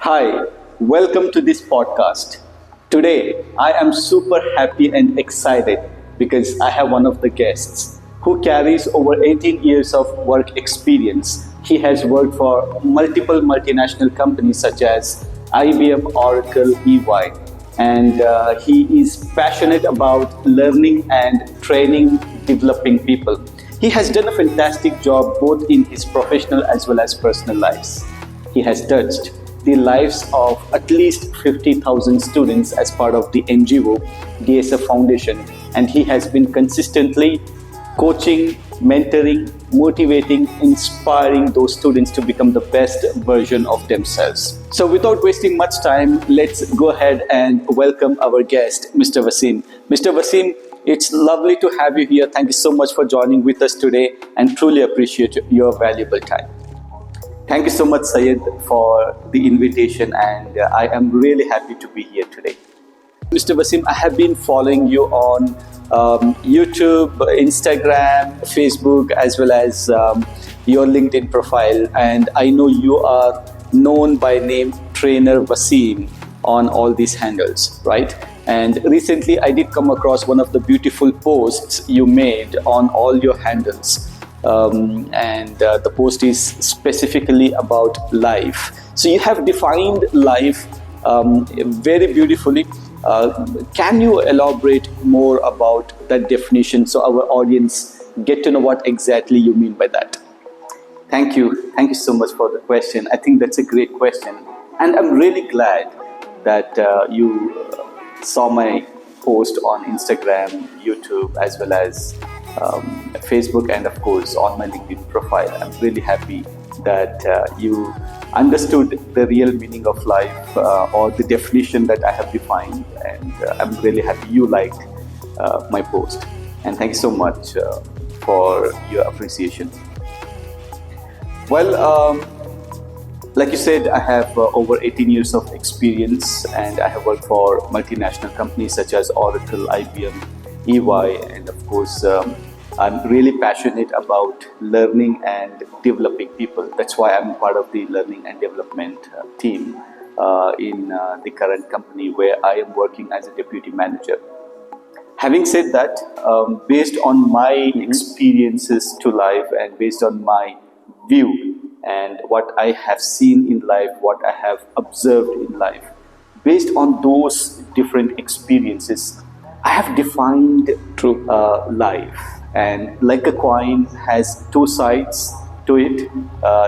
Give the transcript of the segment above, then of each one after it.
Hi, welcome to this podcast. Today, I am super happy and excited because I have one of the guests who carries over 18 years of work experience. He has worked for multiple multinational companies such as IBM, Oracle, EY, and he is passionate about learning and training, developing people. He has done a fantastic job both in his professional as well as personal lives. He has touched the lives of at least 50,000 students as part of the NGO DSF Foundation, and he has been consistently coaching, mentoring, motivating, inspiring those students to become the best version of themselves. So without wasting much time, let's go ahead and welcome our guest, Mr. Wasim. Mr. Wasim, it's lovely to have you here. Thank you so much for joining with us today and truly appreciate your valuable time. Thank you so much, Syed, for the invitation, and I am really happy to be here today. Mr. Wasim, I have been following you on YouTube, Instagram, Facebook, as well as your LinkedIn profile, and I know you are known by name Trainer Wasim on all these handles, right? And recently I did come across one of the beautiful posts you made on all your handles. And the post is specifically about life. So you have defined life very beautifully. Can you elaborate more about that definition so our audience get to know what exactly you mean by that? Thank you. Thank you so much for the question. I think that's a great question. And I'm really glad that you saw my post on Instagram, YouTube, as well as Facebook, and of course on my LinkedIn profile. I'm really happy that you understood the real meaning of life or the definition that I have defined, and I'm really happy you liked my post, and thank you so much for your appreciation. Well, like you said, I have over 18 years of experience, and I have worked for multinational companies such as Oracle, IBM, EY, and of course I'm really passionate about learning and developing people. That's why I'm part of the learning and development team in the current company where I am working as a deputy manager. Having said that, based on my experiences to life and based on my view and what I have seen in life, what I have observed in life, based on those different experiences, I have defined life, and like a coin has two sides to it,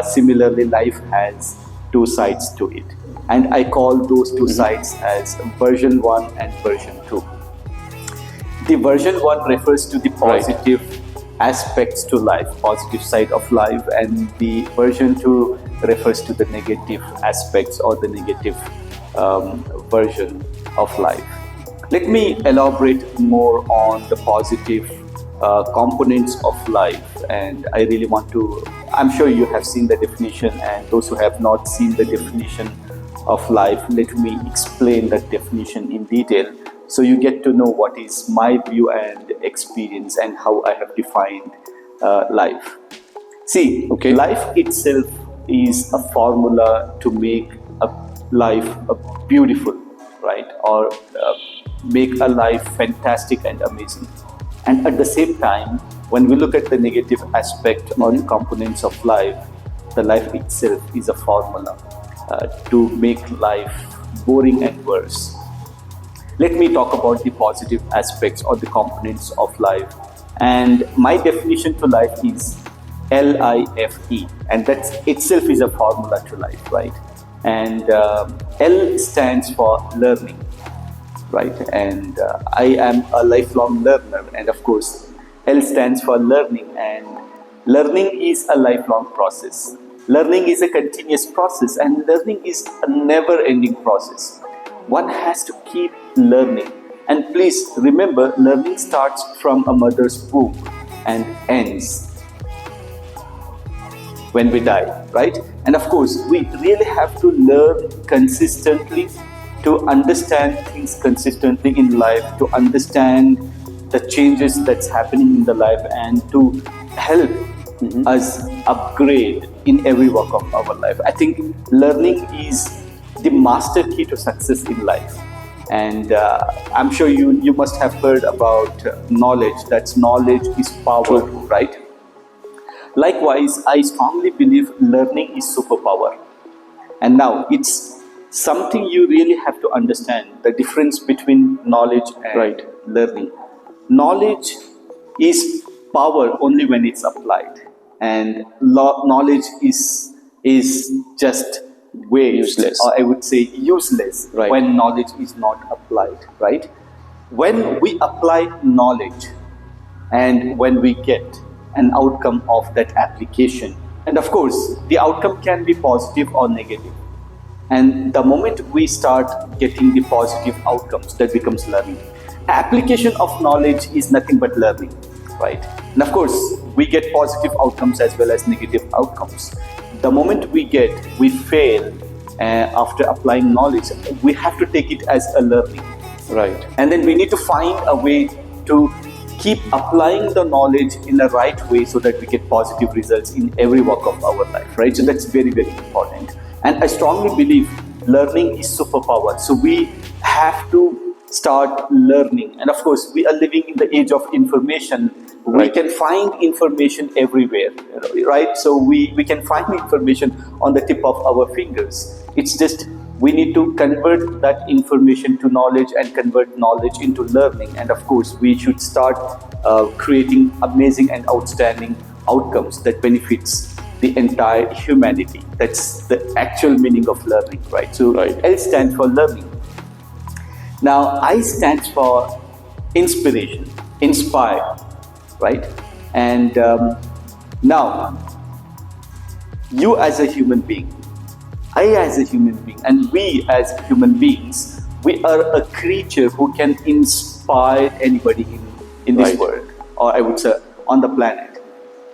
similarly life has two sides to it, and I call those two sides as version 1 and version 2. The version 1 refers to the positive aspects to life, positive side of life, and the version 2 refers to the negative aspects or the negative version of life. Let me elaborate more on the positive components of life, and I really want to, I'm sure you have seen the definition, and those who have not seen the definition of life, let me explain that definition in detail so you get to know what is my view and experience and how I have defined life. See, life itself is a formula to make a life beautiful, right? Or make a life fantastic and amazing. And at the same time, when we look at the negative aspect or the components of life, the life itself is a formula to make life boring and worse. Let me talk about the positive aspects or the components of life. And my definition to life is LIFE, and that itself is a formula to life, right? And L stands for learning, right? And I am a lifelong learner, and of course L stands for learning, and learning is a lifelong process. Learning is a continuous process, and learning is a never-ending process. One has to keep learning, and please remember, learning starts from a mother's womb and ends when we die, right? And of course, we really have to learn consistently to understand things consistently in life, to understand the changes that's happening in the life, and to help us upgrade in every walk of our life. I think learning is the master key to success in life. And I'm sure you must have heard about knowledge. That's knowledge is power, right? Likewise, I strongly believe learning is superpower. And now it's something you really have to understand the difference between knowledge and learning. Knowledge is power only when it's applied, and knowledge is just waste, Useless. or I would say useless, when knowledge is not applied, right? When we apply knowledge and when we get an outcome of that application, and of course the outcome can be positive or negative, and the moment we start getting the positive outcomes, that becomes learning. Application of knowledge is nothing but learning, right? And of course we get positive outcomes as well as negative outcomes. The moment we fail after applying knowledge, we have to take it as a learning, Right. and then we need to find a way to keep applying the knowledge in the right way so that we get positive results in every walk of our life, right? So that's very, very important. And I strongly believe learning is superpower. So we have to start learning. And of course, we are living in the age of information. We can find information everywhere, right? So we can find information on the tip of our fingers. It's just we need to convert that information to knowledge and convert knowledge into learning. And of course, we should start creating amazing and outstanding outcomes that benefits the entire humanity. That's the actual meaning of learning, right? So L stands for learning. Now, I stands for inspiration, inspire, right? And now, you as a human being, I as a human being, and we as human beings, we are a creature who can inspire anybody in this world, or I would say on the planet.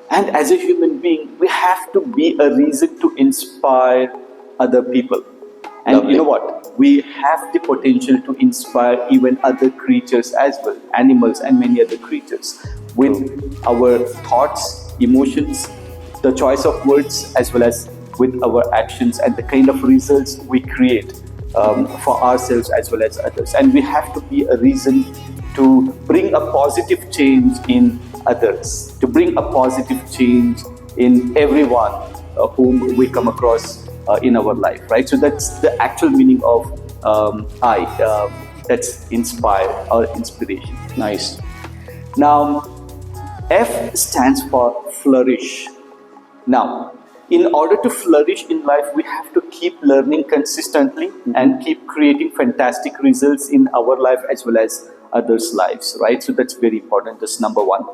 And as a human being, we have to be a reason to inspire other people. And you know what? We have the potential to inspire even other creatures as well, animals and many other creatures, with our thoughts, emotions, the choice of words, as well as with our actions and the kind of results we create for ourselves as well as others. And we have to be a reason to bring a positive change in others, to bring a positive change in everyone whom we come across in our life, right? So that's the actual meaning of that's inspire or inspiration. Nice. Now, F stands for flourish. Now, in order to flourish in life, we have to keep learning consistently and keep creating fantastic results in our life as well as others' lives, right? So that's very important. That's number one.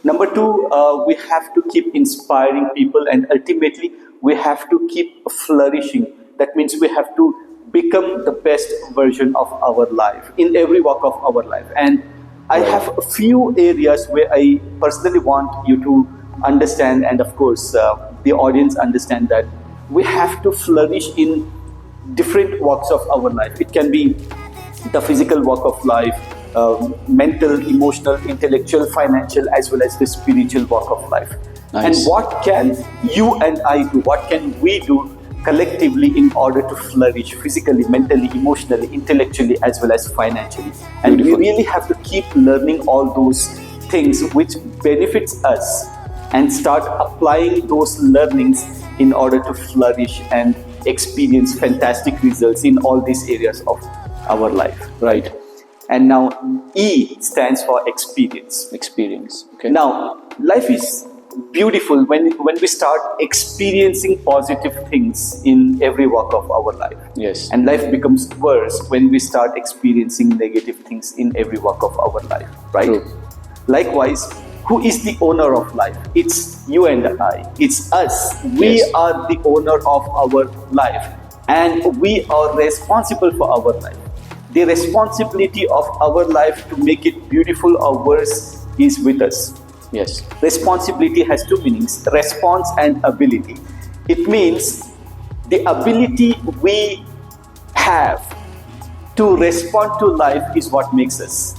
Number two, we have to keep inspiring people, and ultimately we have to keep flourishing. That means we have to become the best version of our life in every walk of our life. And I have a few areas where I personally want you to understand, and of course the audience understand, that we have to flourish in different walks of our life. It can be the physical walk of life, mental, emotional, intellectual, financial, as well as the spiritual walk of life. Nice. And what can you and I do? What can we do collectively in order to flourish physically, mentally, emotionally, intellectually, as well as financially? And we really have to keep learning all those things which benefits us, and start applying those learnings in order to flourish and experience fantastic results in all these areas of our life, right? And now E stands for experience. Experience. Okay. Now, life is beautiful when we start experiencing positive things in every walk of our life. Yes. And life becomes worse when we start experiencing negative things in every walk of our life, right? True. Likewise, who is the owner of life? It's you and I. It's us. We are the owner of our life, and we are responsible for our life. The responsibility of our life to make it beautiful or worse is with us. Yes. Responsibility has two meanings: response and ability. It means the ability we have to respond to life is what makes us,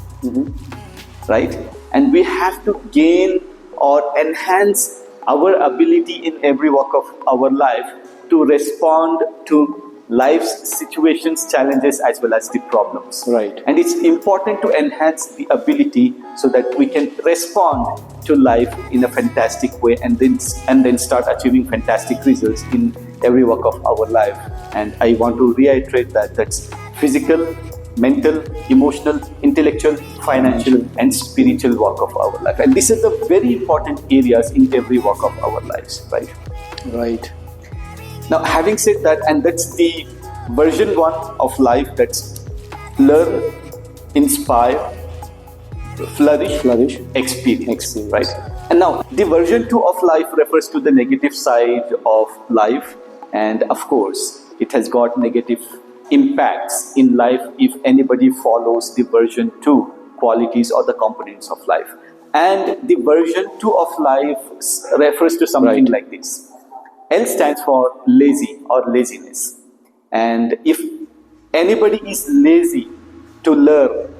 right? And we have to gain or enhance our ability in every walk of our life to respond to life's situations, challenges, as well as the problems. Right. And it's important to enhance the ability so that we can respond to life in a fantastic way, and then start achieving fantastic results in every walk of our life. And I want to reiterate that's physical, mental, emotional, intellectual, financial, and spiritual walk of our life. And these are the very important areas in every walk of our lives, right? Right. Now, having said that, and that's the version 1 of life, that's learn, inspire, flourish, experience, right? And now, the version 2 of life refers to the negative side of life, and of course, it has got negative impacts in life if anybody follows the version 2 qualities or the components of life. And the version 2 of life refers to something like this. L stands for lazy or laziness. And if anybody is lazy to learn,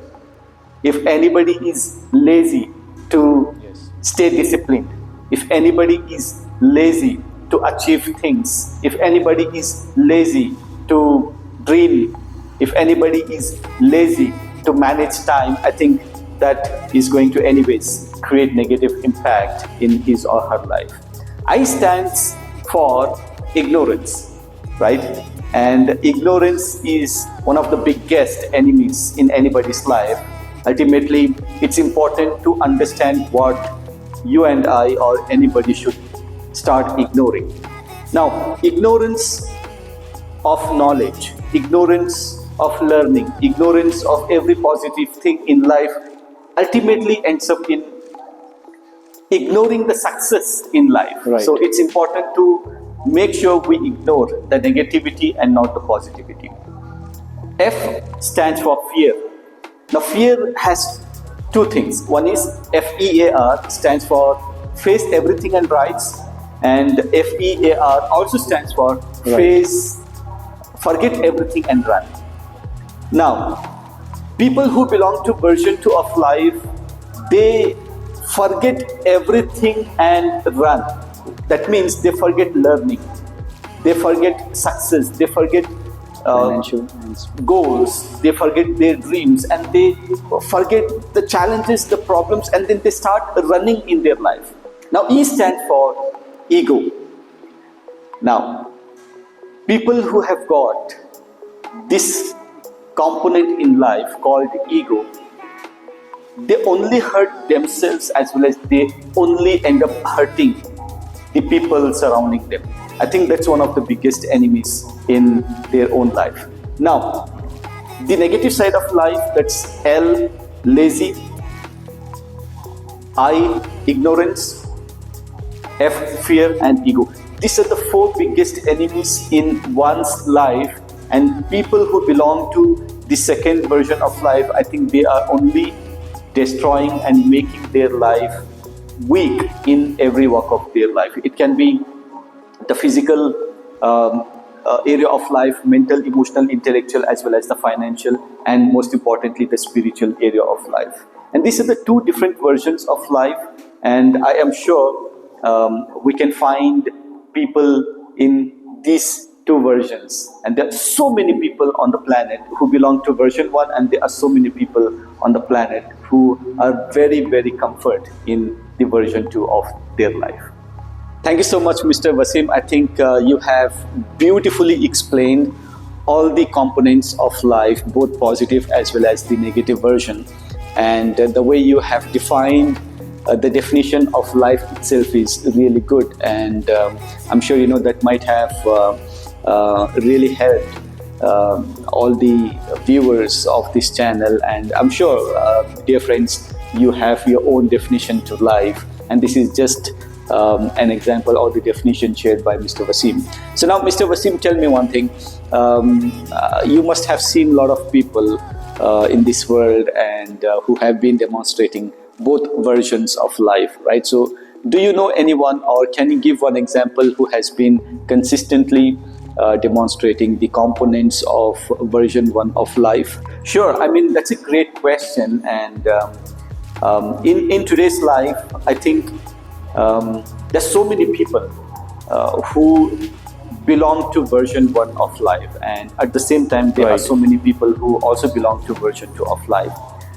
if anybody is lazy to stay disciplined, if anybody is lazy to achieve things, if anybody is lazy to dream, if anybody is lazy to manage time, I think that is going to anyways create negative impact in his or her life. I stands for ignorance, right? And ignorance is one of the biggest enemies in anybody's life. Ultimately, it's important to understand what you and I or anybody should start ignoring. Now, ignorance of knowledge, ignorance of learning, ignorance of every positive thing in life ultimately ends up in ignoring the success in life. Right. So it's important to make sure we ignore the negativity and not the positivity. F stands for fear. Now, fear has two things. One is FEAR, stands for face everything and rise, and FEAR also stands for face, forget everything and run. Now, people who belong to version 2 of life, they forget everything and run. That means they forget learning, they forget success, they forget Financial goals, they forget their dreams, and they forget the challenges, the problems, and then they start running in their life. Now, E stands for ego. Now, people who have got this component in life called ego, they only hurt themselves as well as they only end up hurting the people surrounding them. I think that's one of the biggest enemies in their own life. Now, the negative side of life, that's L, lazy, I, ignorance, F, fear, and ego. These are the 4 biggest enemies in one's life, and people who belong to the second version of life, I think they are only destroying and making their life weak in every walk of their life. It can be the physical area of life, mental, emotional, intellectual, as well as the financial, and most importantly, the spiritual area of life. And these are the 2 different versions of life, and I am sure we can find people in these 2 versions. And there are so many people on the planet who belong to version 1, and there are so many people on the planet who are very, very comfort in the version 2 of their life. Thank you so much, Mr. Wasim. I think you have beautifully explained all the components of life, both positive as well as the negative version. And the way you have defined the definition of life itself is really good. And I'm sure you know that might have really helped all the viewers of this channel. And I'm sure, dear friends, you have your own definition to life. And this is just an example or the definition shared by Mr. Wasim. So now, Mr. Wasim, tell me one thing. You must have seen a lot of people in this world and who have been demonstrating both versions of life, right? So do you know anyone, or can you give one example who has been consistently demonstrating the components of version 1 of life? Sure, I mean, that's a great question. And in today's life, I think there's so many people who belong to version 1 of life, and at the same time there are Right. so many people who also belong to version 2 of life.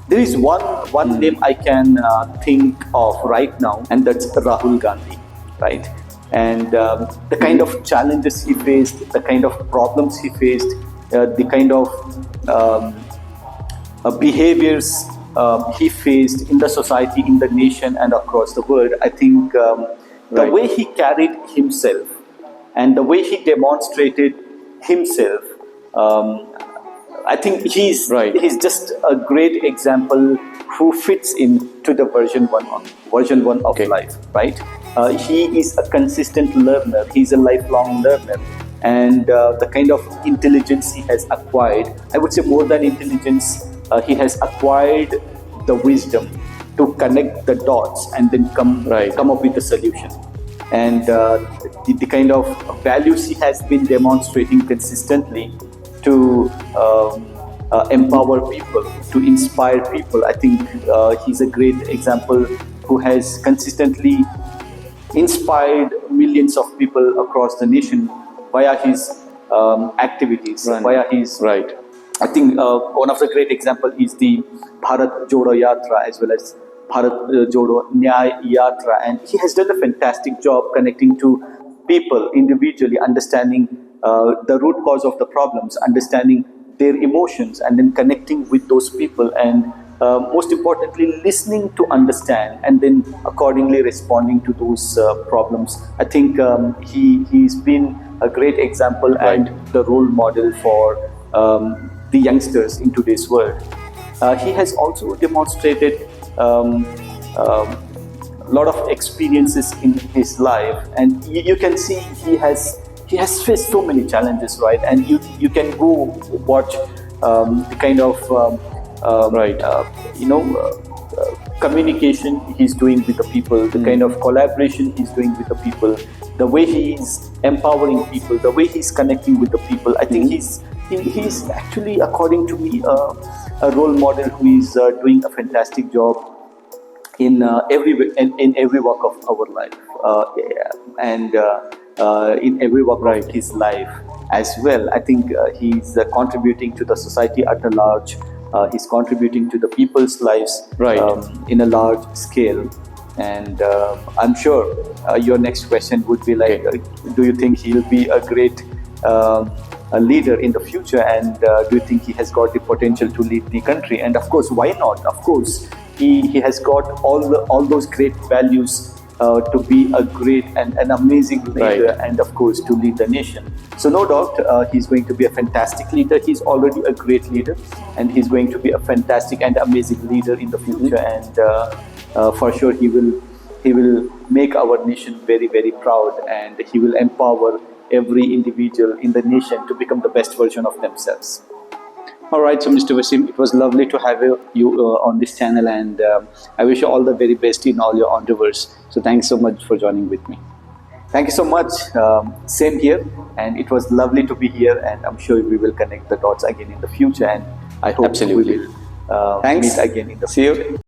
There is one name I can think of right now, and that's Rahul Gandhi, right? And the kind of challenges he faced, the kind of problems he faced, the kind of behaviors he faced in the society, in the nation, and across the world. I think the Right. way he carried himself and the way he demonstrated himself, I think he's Right. he's just a great example who fits into the version 1 of Okay. life, right? He is a consistent learner. He's a lifelong learner, and the kind of intelligence he has acquired, I would say more than intelligence, he has acquired the wisdom to connect the dots and then Right. come up with a solution. And the kind of values he has been demonstrating consistently to empower people, to inspire people. I think he's a great example who has consistently inspired millions of people across the nation via his activities, Right. via his. Right. I think one of the great example is the Bharat Jodo Yatra as well as Bharat Jodo Nyay Yatra, and he has done a fantastic job connecting to people individually, understanding the root cause of the problems, understanding their emotions, and then connecting with those people, and most importantly, listening to understand, and then accordingly responding to those problems. I think he's been a great example and the role model for the youngsters in today's world. He has also demonstrated a lot of experiences in his life, and you can see he has faced so many challenges, right? And you can go watch the kind of Right. communication he's doing with the people, the kind of collaboration he's doing with the people, the way he's empowering people, the way he's connecting with the people. I think he's actually, according to me, a role model who is doing a fantastic job in every walk of our life, and in every walk of his life as well. I think he's contributing to the society at a large. He's contributing to the people's lives Right. In a large scale. And I'm sure your next question would be like, do you think he'll be a great a leader in the future, and do you think he has got the potential to lead the country? And of course, why not? Of course, he has got all those great values to be a great and an amazing leader, Right. and of course to lead the nation. So no doubt he's going to be a fantastic leader. He's already a great leader, and he's going to be a fantastic and amazing leader in the future. And for sure he will make our nation very, very proud, and he will empower every individual in the nation to become the best version of themselves. All right, so Mr. Wasim, it was lovely to have you on this channel, and I wish you all the very best in all your endeavors. So thanks so much for joining with me. Thank you so much. Same here, and it was lovely to be here, and I'm sure we will connect the dots again in the future, and I hope Absolutely. we will Thanks. meet again in the See you.